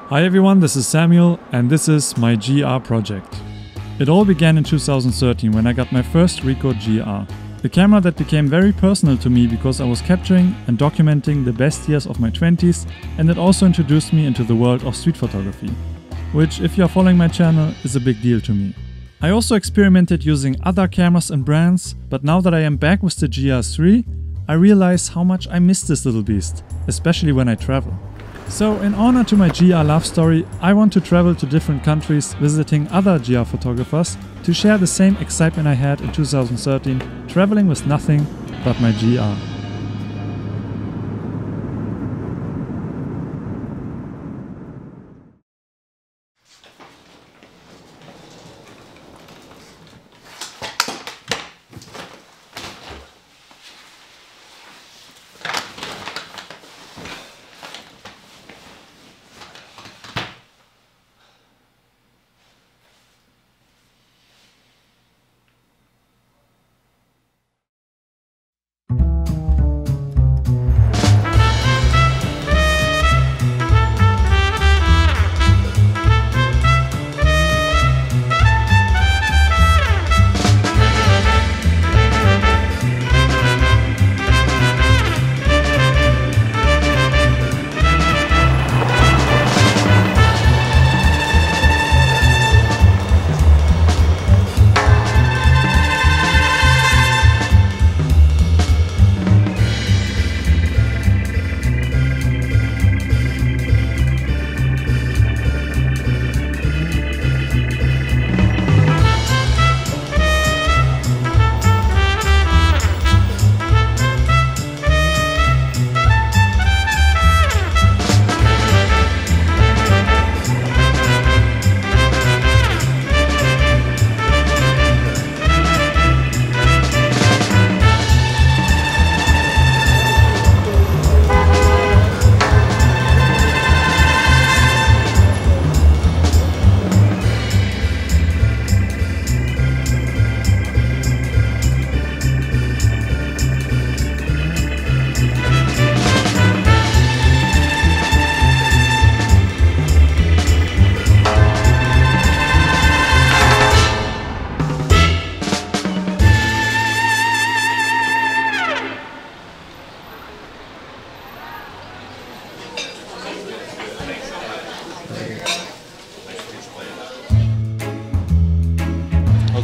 Hi everyone, this is Samuel and this is my GR project. It all began in 2013 when I got my first Ricoh GR. The camera that became very personal to me because I was capturing and documenting the best years of my 20s, and it also introduced me into the world of street photography, which, if you are following my channel, is a big deal to me. I also experimented using other cameras and brands, but now that I am back with the GR3, I realize how much I miss this little beast, especially when I travel. So in honor to my GR love story, I want to travel to different countries visiting other GR photographers to share the same excitement I had in 2013 traveling with nothing but my GR.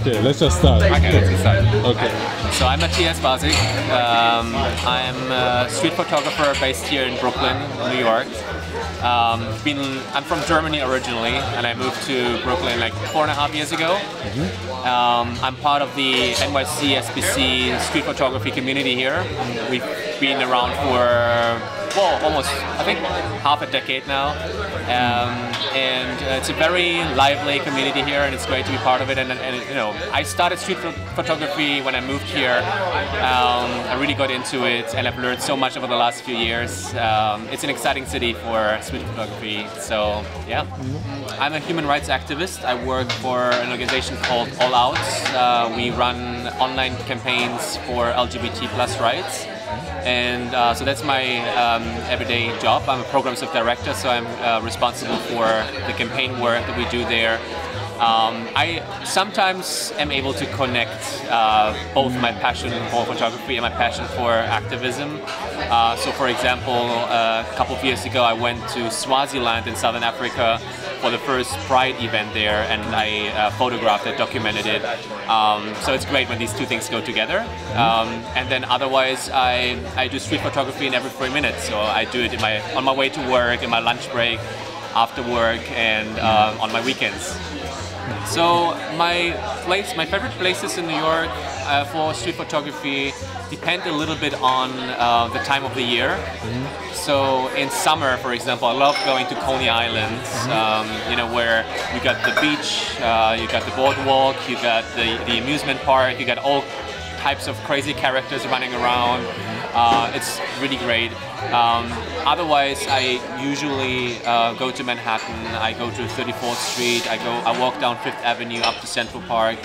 Okay, let's just start. Okay, let's start. Okay. So I'm Mathias Wasik. I'm a street photographer based here in Brooklyn, New York. I'm from Germany originally, and I moved to Brooklyn like 4.5 years ago. I'm part of the NYC SBC street photography community here. We've been around for, well, almost, I think, half a decade now. And it's a very lively community here, and it's great to be part of it. And you know, I started street photography when I moved here. I really got into it, and I've learned so much over the last few years. It's an exciting city for street photography. So yeah, I'm a human rights activist. I work for an organization called All Out. We run online campaigns for LGBT+ rights. And so that's my everyday job. I'm a programs director, so I'm responsible for the campaign work that we do there. I sometimes am able to connect both my passion for photography and my passion for activism. So for example, a couple of years ago I went to Swaziland in Southern Africa for the first Pride event there, and I photographed it, documented it. So it's great when these two things go together. And then otherwise I do street photography in every 3 minutes. So I do it on my way to work, in my lunch break, after work, and on my weekends. So my favorite places in New York for street photography depend a little bit on the time of the year. So in summer, for example, I love going to Coney Island, you know, where you got the beach, you got the boardwalk, you got the amusement park, you got all types of crazy characters running around. It's really great. Otherwise, I usually go to Manhattan. I go to 34th Street. I walk down 5th Avenue up to Central Park.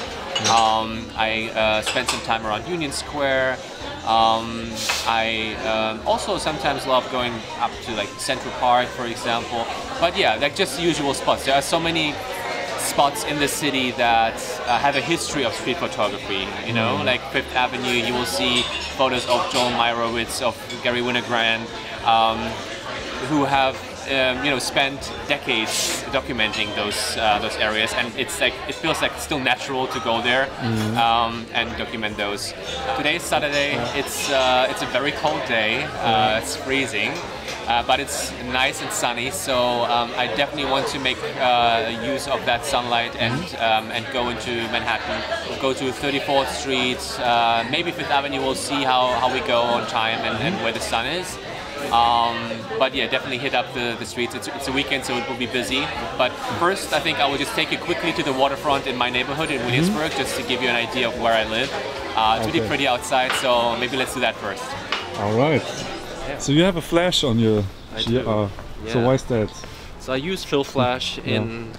I spend some time around Union Square. I also sometimes love going up to like Central Park, for example. But yeah, like just usual spots. There are so many spots in the city that have a history of street photography. You know, like Fifth Avenue, you will see photos of Joel Meyerowitz, of Gary Winogrand, who have you know, spent decades documenting those areas, and it's like it feels like it's still natural to go there and document those. Today is Saturday. It's a very cold day. It's freezing, but it's nice and sunny. So I definitely want to make use of that sunlight and go into Manhattan. Go to 34th Street, maybe Fifth Avenue. We'll see how we go on time and where the sun is. But yeah, definitely hit up the streets. It's a weekend, so it will be busy. But first, I think I will just take you quickly to the waterfront in my neighborhood in Williamsburg, just to give you an idea of where I live. It's really pretty outside, so maybe let's do that first. All right. Yeah. So you have a flash on your GR. Yeah. So why is that? So I use fill flash in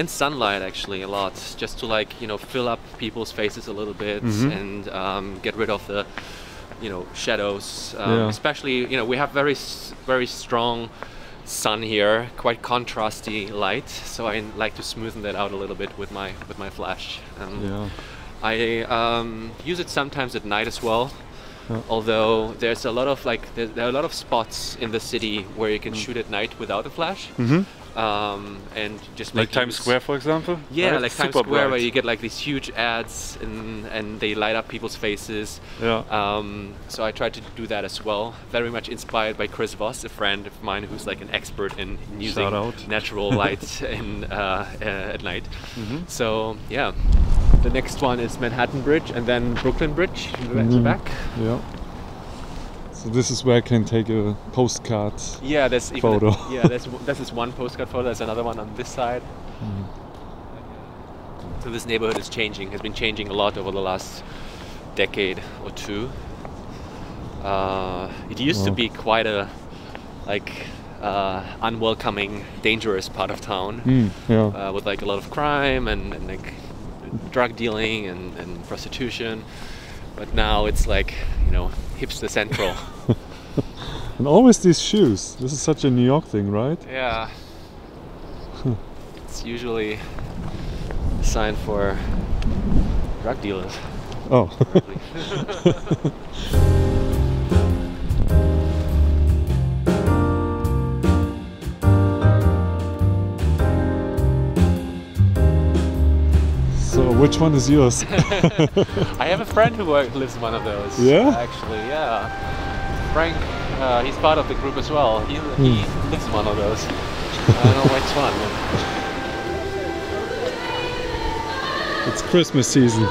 sunlight actually a lot, just to like, you know, fill up people's faces a little bit and get rid of the, you know, shadows. Especially, you know, we have very strong sun here, quite contrasty light, so I like to smoothen that out a little bit with my flash. I use it sometimes at night as well. Although there's a lot of there are a lot of spots in the city where you can shoot at night without a flash. And just like Times Square, for example? Yeah, right? like Times Square, where you get like these huge ads and they light up people's faces. So I tried to do that as well. Very much inspired by Chris Voss, a friend of mine who's like an expert in using natural light at night. So yeah, the next one is Manhattan Bridge and then Brooklyn Bridge in the back. Yeah. So this is where I can take a postcard photo. This is one postcard photo. There's another one on this side. So this neighborhood is changing. Has been changing a lot over the last decade or two. It used to be quite a unwelcoming, dangerous part of town with like a lot of crime and like drug dealing and prostitution. But now it's like, you know, hipster central. And always these shoes. This is such a New York thing, right? Yeah. It's usually a sign for drug dealers. Oh. So which one is yours? I have a friend who lives in one of those. Yeah? Actually, yeah. Frank, he's part of the group as well. He lives in one of those. I don't know which one. It's Christmas season.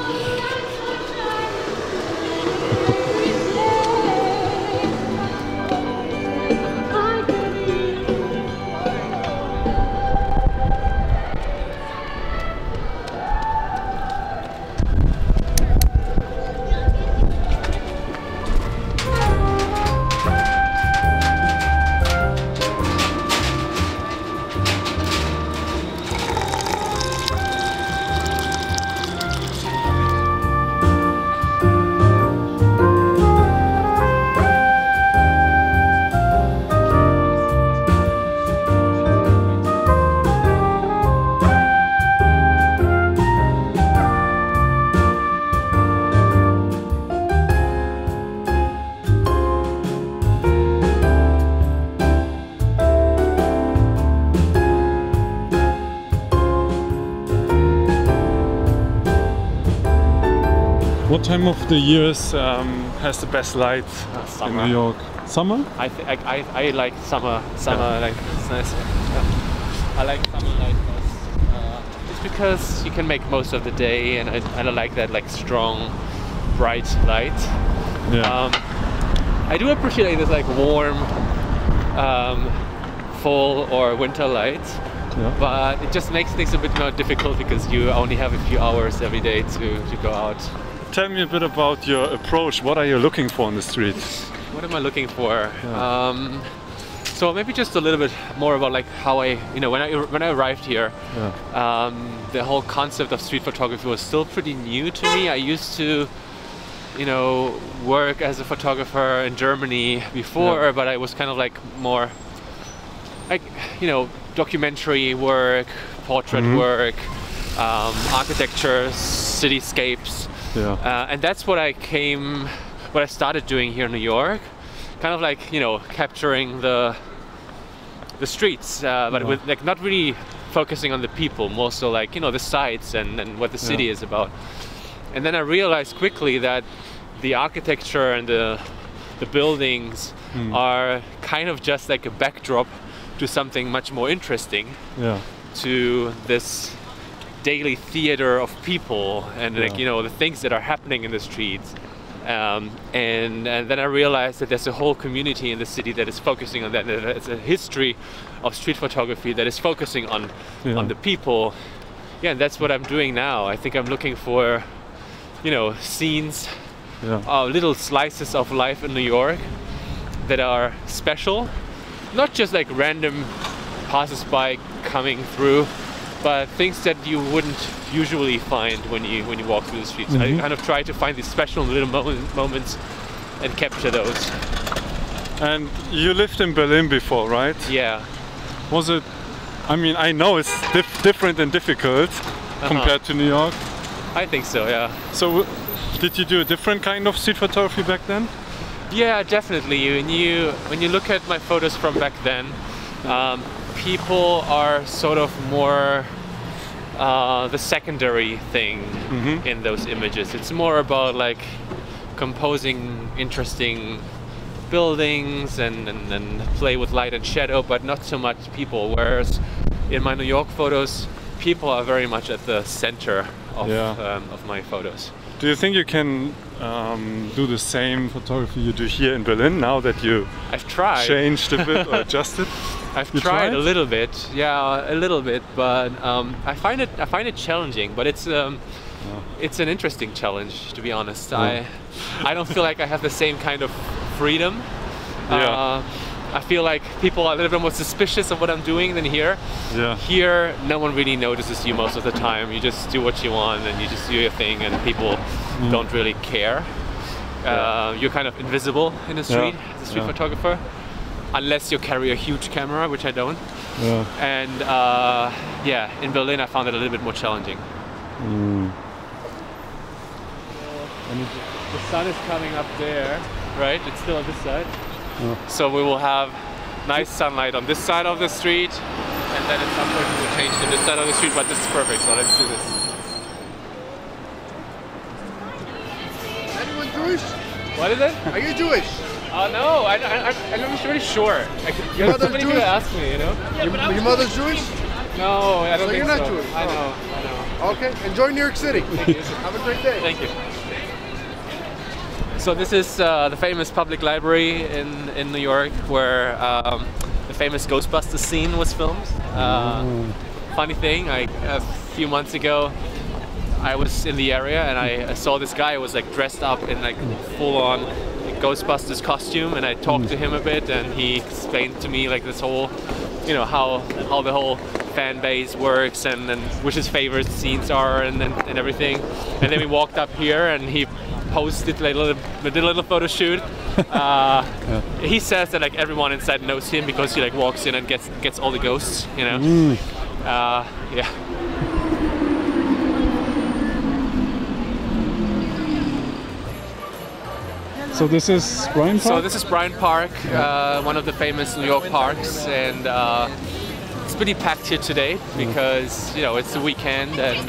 What time of the year has the best light in New York? Summer? I like summer. Like it's nice. I like summer light most. Just because you can make most of the day, and I like that like strong, bright light. I do appreciate this like warm fall or winter light. But it just makes things a bit more difficult because you only have a few hours every day to go out. Tell me a bit about your approach. What are you looking for on the street? What am I looking for? So maybe just a little bit more about like how when I arrived here, the whole concept of street photography was still pretty new to me. I used to you know, work as a photographer in Germany before, but I was kind of like more like, you know, documentary work, portrait work, architecture, cityscapes, and that's what I started doing here in New York, kind of like, you know, capturing the streets, but with like not really focusing on the people, more so like, you know, the sights and what the city is about. And then I realized quickly that the architecture and the buildings are kind of just like a backdrop to something much more interesting, to this daily theater of people and like, you know, the things that are happening in the streets. And then I realized that there's a whole community in the city that is focusing on that. It's a history of street photography that is focusing on the people. Yeah, and that's what I'm doing now. I think I'm looking for, you know, scenes, little slices of life in New York that are special, not just like random passers-by coming through, but things that you wouldn't usually find when you walk through the streets. I kind of try to find these special little moments and capture those. And you lived in Berlin before, right? Yeah. Was it? I mean, I know it's different and difficult compared to New York. I think so, yeah. So, did you do a different kind of street photography back then? Yeah, definitely. When you look at my photos from back then, people are sort of more the secondary thing in those images. It's more about like composing interesting buildings and play with light and shadow, but not so much people. Whereas in my New York photos, people are very much at the center of my photos. Do you think you can do the same photography you do here in Berlin now that you changed a bit or adjusted? I've tried a little bit, a little bit, but I find it challenging. But it's an interesting challenge, to be honest. I don't feel like I have the same kind of freedom. I feel like people are a little bit more suspicious of what I'm doing than here. Here, no one really notices you most of the time. You just do what you want and you just do your thing, and people don't really care. You're kind of invisible in the street as a street photographer, unless you carry a huge camera, which I don't. And in Berlin I found it a little bit more challenging. The sun is coming up there, right? It's still on this side. So we will have nice sunlight on this side of the street, and then at some point we will change to this side of the street, but this is perfect, so let's do this. Anyone Jewish? What is it? Are you Jewish? No, I'm not really sure. So many people ask me, you know? Your mother's Jewish? No, I don't think so. So you're not Jewish? I know. Okay, enjoy New York City. Thank you. Have a great day. Thank you. So this is the famous public library in New York, where the famous Ghostbusters scene was filmed. Funny thing, a few months ago, I was in the area and I saw this guy who was like dressed up in like full-on Ghostbusters costume, and I talked to him a bit, and he explained to me like this whole, you know, how the whole fan base works and which his favorite scenes are and everything. And then we walked up here and he posted like did a little photo shoot. He says that like everyone inside knows him because he like walks in and gets all the ghosts, you know. So this is Bryant Park? So this is Bryant Park, one of the famous New York parks, and it's pretty packed here today because, you know, it's the weekend, and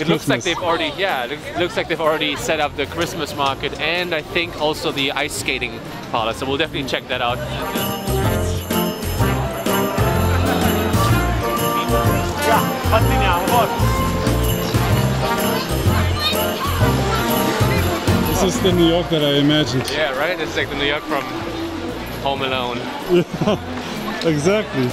it looks like they've already set up the Christmas market, and I think also the ice skating parlor. So we'll definitely check that out. This is the New York that I imagined. Yeah, right? It's like the New York from Home Alone. Yeah, exactly.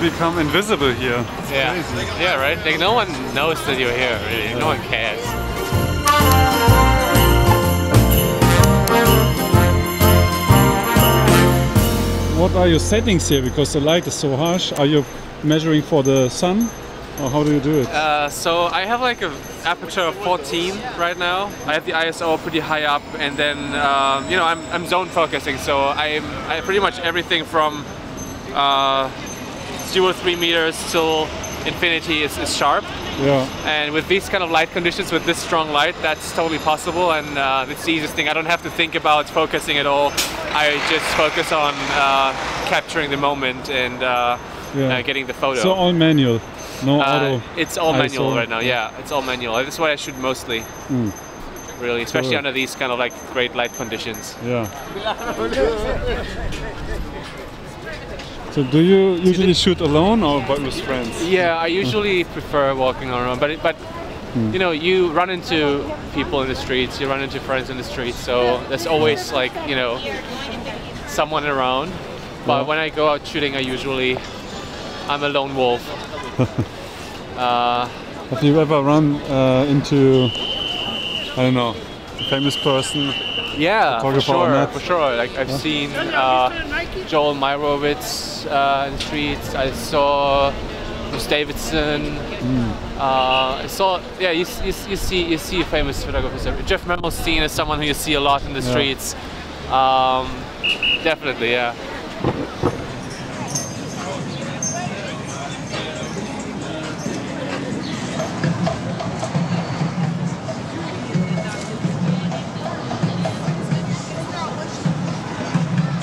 become invisible here. Yeah, yeah, right. Like no one knows that you're here. Really, no one cares. What are your settings here? Because the light is so harsh. Are you measuring for the sun? Or how do you do it? So I have like an aperture of 14 right now. I have the ISO pretty high up, and then you know I'm zone focusing. So I pretty much everything from 0.3 meters till infinity is sharp. Yeah. And with these kind of light conditions, with this strong light, that's totally possible, and it's the easiest thing. I don't have to think about focusing at all. I just focus on capturing the moment and getting the photo. So all manual, no auto. It's all manual ISO. right now. Yeah, it's all manual. That's what I shoot mostly. Really, especially under these kind of like great light conditions. Yeah. So do you usually shoot alone or with friends? Yeah, I usually prefer walking around, but you know, you run into people in the streets, you run into friends in the streets, so there's always like, you know, someone around. But when I go out shooting, I'm a lone wolf. Have you ever run into, I don't know, a famous person? Yeah, for sure, for sure. Like I've seen Joel Meyerowitz in the streets. I saw Bruce Davidson. I saw, yeah, you see famous photographers. Jeff Memelstein is someone who you see a lot in the streets. Definitely, yeah.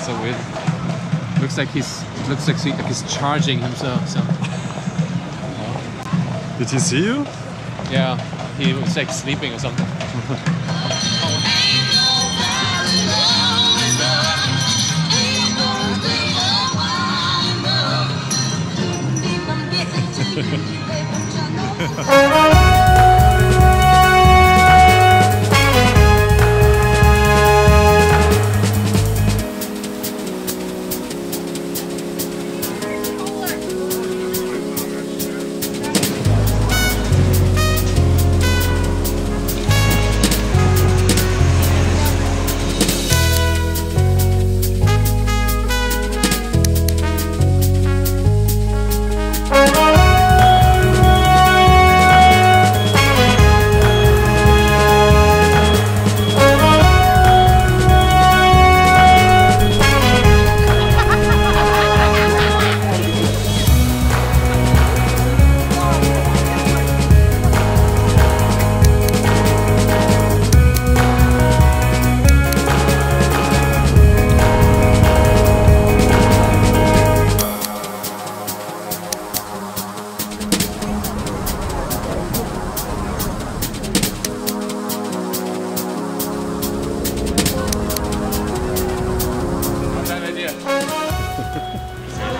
So weird. Looks like he's charging himself. So. Did he see you? Yeah, he was like sleeping or something.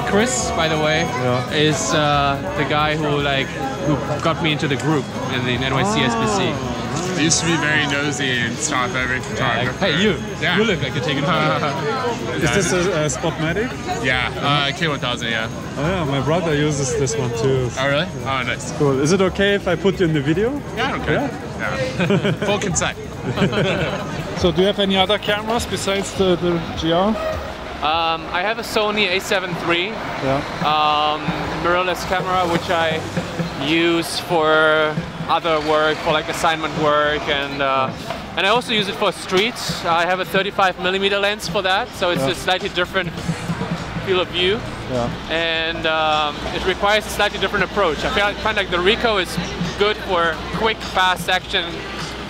Chris, by the way, is the guy who got me into the group in the NYCSBC. I used to be very nosy and start every photographer. Hey, you! Yeah. You look like you're taking a photo. Is this a Spotmatic? Yeah, K1000, yeah. Oh yeah, my brother uses this one too. Oh really? Oh nice. Cool. Is it okay if I put you in the video? Yeah, I don't care. Yeah. Full consent. So do you have any other cameras besides the GR? I have a Sony a7 III mirrorless camera, which I use for other work, for like assignment work, and I also use it for streets. I have a 35mm lens for that, so it's a slightly different field of view, and it requires a slightly different approach. I find like the Ricoh is good for quick, fast action,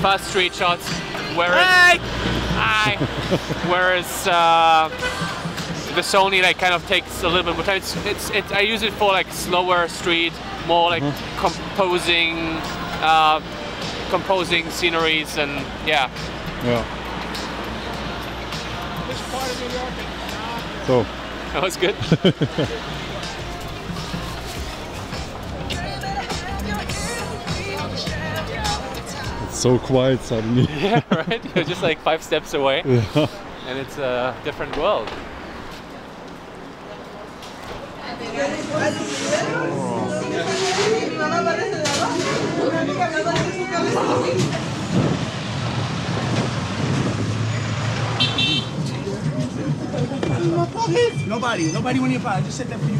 fast street shots, whereas the Sony like kind of takes a little bit more time. I use it for like slower street, more like composing sceneries, and yeah. So that was good. it's so quiet suddenly. Yeah, right. You're just like 5 steps away, and it's a different world. Nobody when you buy. Just sit there for you.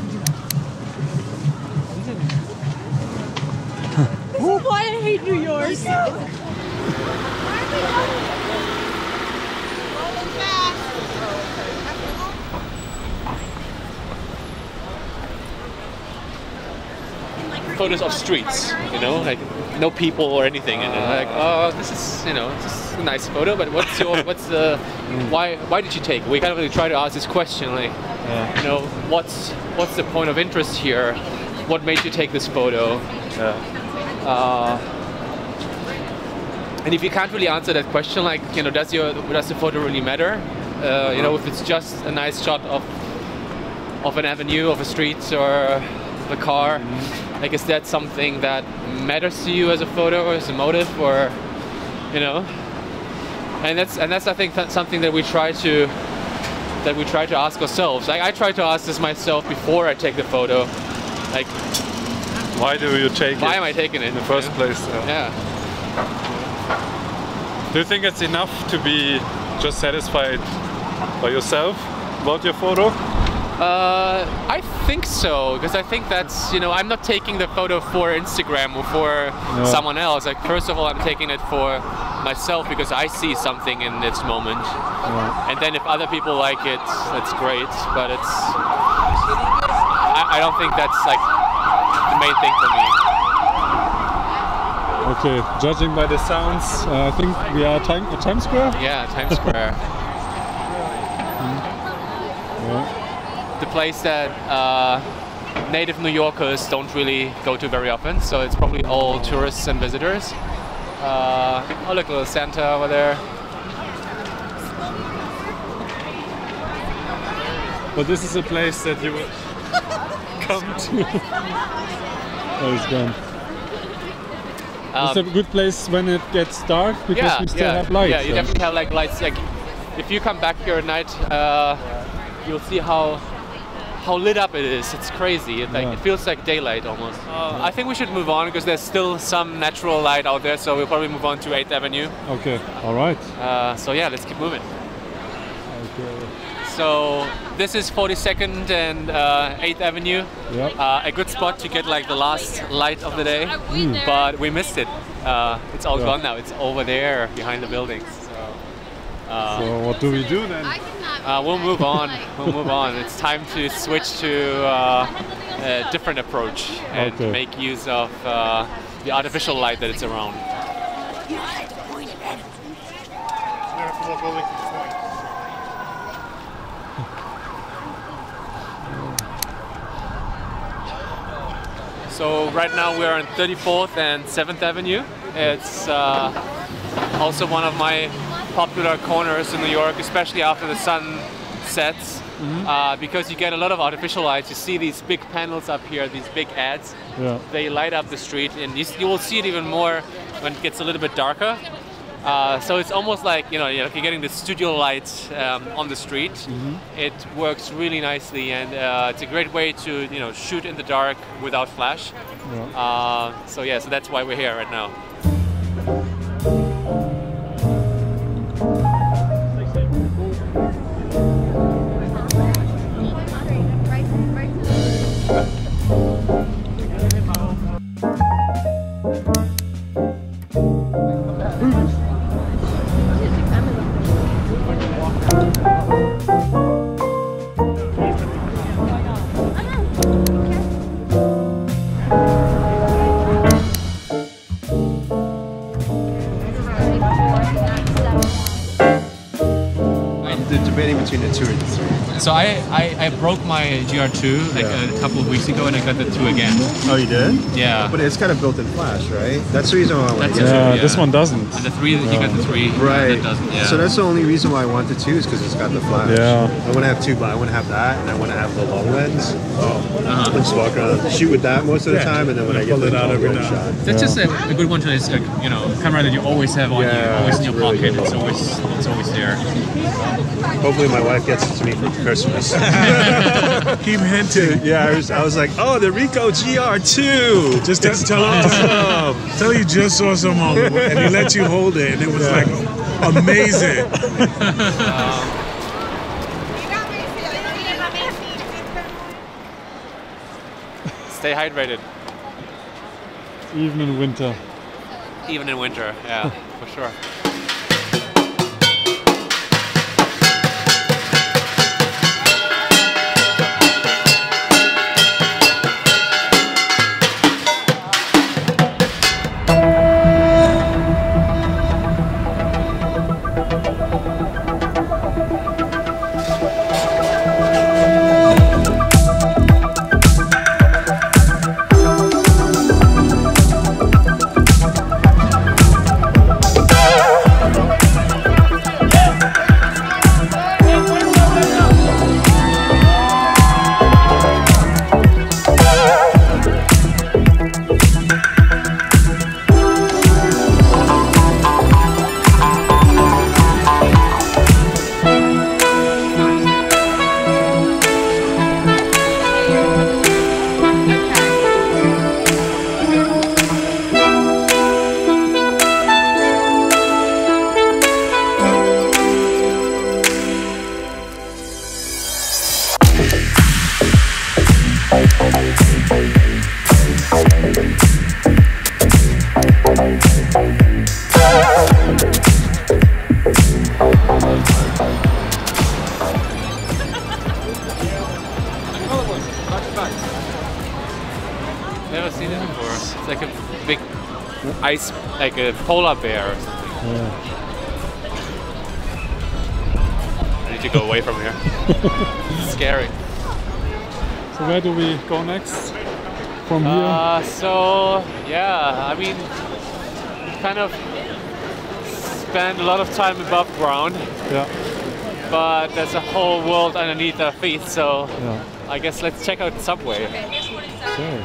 This is why I hate New York. Photos of streets, you know, like no people or anything, and then like, oh, this is, you know, this is a nice photo, but what's the, why did you take? We kind of really try to ask this question, like, you know, what's the point of interest here? What made you take this photo? And if you can't really answer that question, like, you know, does the photo really matter? You know, if it's just a nice shot of an avenue, of a street, or a car, like, is that something that matters to you as a photo, or as a motive, or, you know? And that's I think that's something that we try to ask ourselves. Like, I try to ask this myself before I take the photo. Like, why do you take it? Why am I taking it in the first place? Yeah. Do you think it's enough to be just satisfied by yourself about your photo? I think so, because I think that's, you know, I'm not taking the photo for Instagram or for someone else. Like, first of all, I'm taking it for myself because I see something in this moment. And then if other people like it, that's great. But it's, I don't think that's like the main thing for me. Okay, judging by the sounds, I think we are at Times Square? Yeah, Times Square. The place that native New Yorkers don't really go to very often, so it's probably all tourists and visitors. Oh, look, a little Santa over there. But this is a place that you would come to. Oh, it's gone. It's a good place when it gets dark because we still have lights. Yeah, you definitely have like lights. Like, if you come back here at night, you'll see how lit up it is. It's crazy. It feels like daylight almost. I think we should move on because there's still some natural light out there, so we'll probably move on to 8th Avenue. Okay, all right. So yeah, let's keep moving. Okay. So this is 42nd and 8th Avenue. Yep. A good spot to get like the last light of the day, but we missed it. It's all gone now. It's over there behind the buildings. So what do we do then? We'll move on. We'll move on. It's time to switch to a different approach and make use of the artificial light that is around. So right now we're on 34th and 7th Avenue. It's also one of my popular corners in New York, especially after the sun sets, because you get a lot of artificial lights. You see these big panels up here, these big ads. Yeah. They light up the street, and you will see it even more when it gets a little bit darker. So it's almost like, you know, you're getting the studio lights on the street. It works really nicely, and it's a great way to, you know, shoot in the dark without flash. Yeah. So that's why we're here right now. Between the 2 and the 3. So I broke my GR2 like a couple of weeks ago, and I got the 2 again. Oh, you did? Yeah. But it's kind of built in flash, right? That's the reason why I want to get it. This one doesn't. And the 3, he got the 3. Right. That doesn't, yeah. So that's the only reason why I want the 2 is because it's got the flash. Yeah. I want to have 2, but I want to have that, and I want to have the long lens. And just walk around, shoot with that most of the time, and then when I get the long lens shot. That's just a good one to, you know, camera that you always have on you, always in your pocket. It's always there. Hopefully my wife gets it to me for Christmas. Keep hinting. Yeah, I was like, oh, the Ricoh GR2. Just tell you just saw someone and he let you hold it, and it was like amazing. Stay hydrated. Even in winter. Even in winter, yeah, for sure. Never seen it before. It's like a big ice, like a polar bear or something. Yeah. I need to go away from here. It's scary. So where do we go next? From here? So yeah, I mean, kind of spend a lot of time above ground. Yeah. But there's a whole world underneath our feet, so Yeah. I guess let's check out the subway. Sure.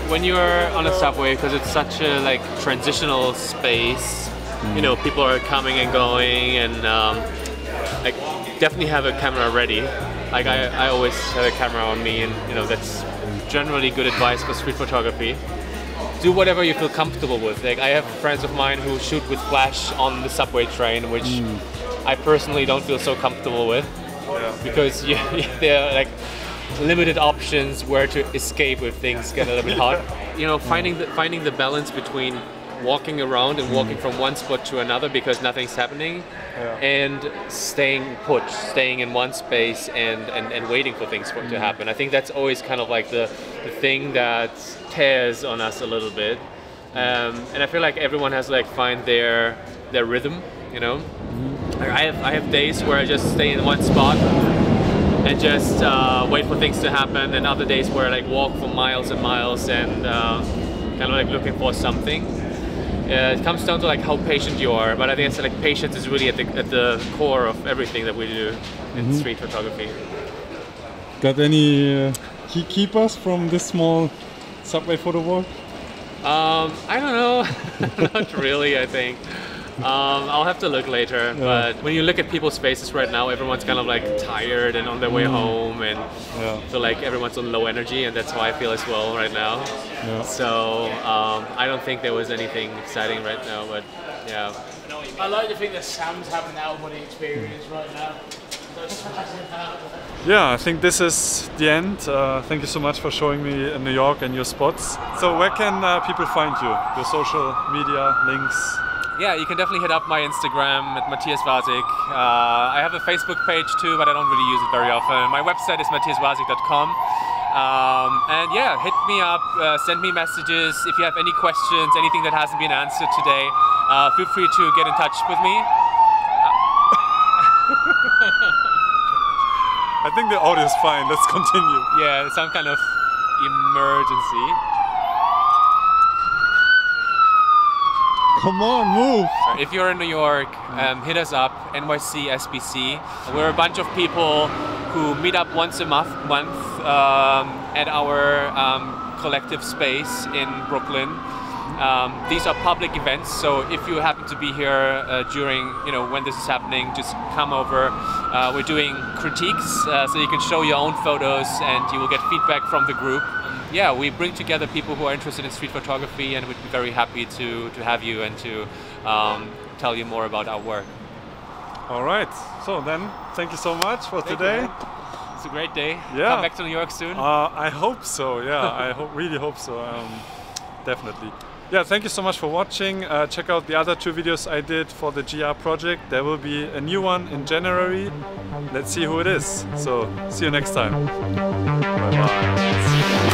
When you're on a subway, because it's such a like transitional space, you know, people are coming and going, and like definitely have a camera ready. Like I always have a camera on me, and you know that's generally good advice for street photography. Do whatever you feel comfortable with. Like I have friends of mine who shoot with flash on the subway train, which I personally don't feel so comfortable with, because they're like limited options where to escape if things get a little bit hot. You know, finding the balance between walking around and walking from one spot to another because nothing's happening, and staying put, staying in one space and waiting for things to happen. I think that's always kind of like the thing that tears on us a little bit. And I feel like everyone has to like find their rhythm, you know. Like I have days where I just stay in one spot and just wait for things to happen, and other days where I like walk for miles and miles and kind of like looking for something. It comes down to like how patient you are, but I think it's like patience is really at the core of everything that we do in street photography. Got any key keepers from this small subway photo walk? I don't know. Not really, I think. I'll have to look later, but when you look at people's faces right now, everyone's kind of like tired and on their way home, and I feel like everyone's on low energy, and that's how I feel as well right now. So I don't think there was anything exciting right now, but yeah. I like to think that Sam's having an out-of-body experience right now. Yeah, I think this is the end. Thank you so much for showing me New York and your spots. So where can people find you? Your social media links? Yeah, you can definitely hit up my Instagram at Mathias Wasik. I have a Facebook page too, but I don't really use it very often. My website is mathiaswasik.com. And yeah, hit me up, send me messages. If you have any questions, anything that hasn't been answered today, feel free to get in touch with me. I think the audio is fine, let's continue. Yeah, some kind of emergency. Come on, move! If you're in New York, hit us up, NYC SBC. We're a bunch of people who meet up once a month at our collective space in Brooklyn. These are public events, so if you happen to be here during, when this is happening, just come over. We're doing critiques, so you can show your own photos and you will get feedback from the group. Yeah, we bring together people who are interested in street photography, and we'd be very happy to have you and to tell you more about our work. All right, so then thank you so much for today. It's a great day. Yeah. Come back to New York soon. I hope so, yeah, I really hope so, definitely. Yeah, thank you so much for watching. Check out the other 2 videos I did for the GR project. There will be a new one in January. Let's see who it is. So, see you next time. Bye bye.